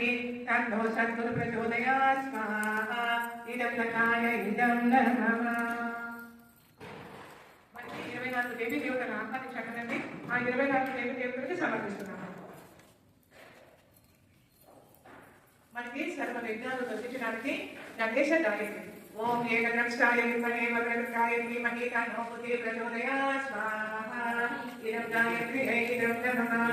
धीमहि तन्नो सद्गुरु प्रचोदयात् स्वाहा इदं तथाय इदं नमः 24 దేవి దేవతల ఆహ్వానించకండి ఆ 24 దేవి దేవతలకు సమర్పిస్తున్నాము మనకి సర్వ విఘ్నాలు తొలగించడానికి గణేశ గాయత్రి ఓం ఏకదంష్టాయ విద్మహే వక్రతుండాయ ధీమహి తన్నో బుద్ధిః ప్రచోదయాత్ స్వాహా ఇదం గాయత్రి ఇదం నమః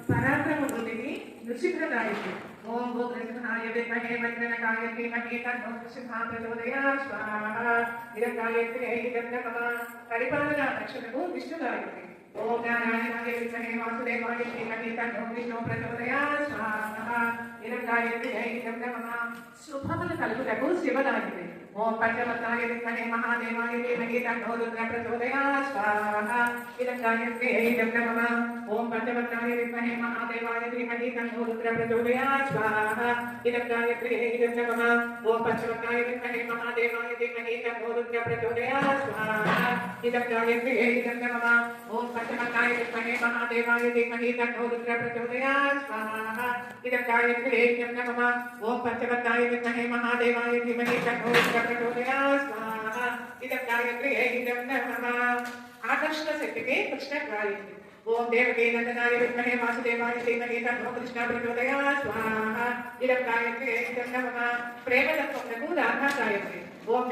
పరాక్రమ బుద్ధిని నృసింహ గాయత్రి ఓం భూగృహ్ణాయ విద్మహే వక్రతుండాయ ధీమహి తన్నో నృసింహః ప్రచోదయాత్ స్వాహా ఇదం గాయత్రి ఇదం నమః పరిపాలన రక్షణకు విష్ణు గాయత్రి ఓం నారాయణాయ విద్మహే వాసుదేవాయ ధీమహి తన్నో విష్ణు ప్రచోదయాత్ స్వాహా ఇదం గాయత్రి ఇదం నమః శుభములు కలుగుటకు శివ గాయత్రి ఓం పంచవత్నాయ విద్మహే మహాదేవాయ ధీమహి తన్నో రుద్ర ప్రచోదయాత్ స్వాహా ఇదం గాయత్రి ఇదం నమః ఓం పంచవత్నాయ విద్మహే మహాదేవాయ ధీమహి తన్నో రుద్ర ప్రచోదయాత్ స్వాహా ఇదం గాయత్రి ఇదం నమః ఓం పంచవత్నాయ విద్మహే మహాదేవాయ ధీమహి తన్నో రుద్ర ప్రచోదయాత్ స్వాహా ఇదం గాయత్రి ఇదం నమః ఓం పంచవత్నాయ విద్మహే మహాదేవాయ ధీమహి తన్నో రుద్ర ప్రచోదయాత్ స్వాహా ఇదం గాయత్రి ఇదం నమః ఓం పంచవత్నాయ విద్మహే మహాదేవాయ ధీమహి తన్నో రుద్ర ప్రచోదయాత్ స్వాహా ఇదం గాయత్రి ఇదం నమః ఆకర్షణ శక్తికి కృష్ణ గాయత్రి ఓం దేవకీ నందనాయ విద్మహే వాసుదేవాయ ధీమహి తన్నో కృష్ణ ప్రచోదయాత్ స్వాహా ఇదం గాయత్రి ఇదం నమః ప్రేమ తత్వమునకు రాధా గాయత్రి ఓం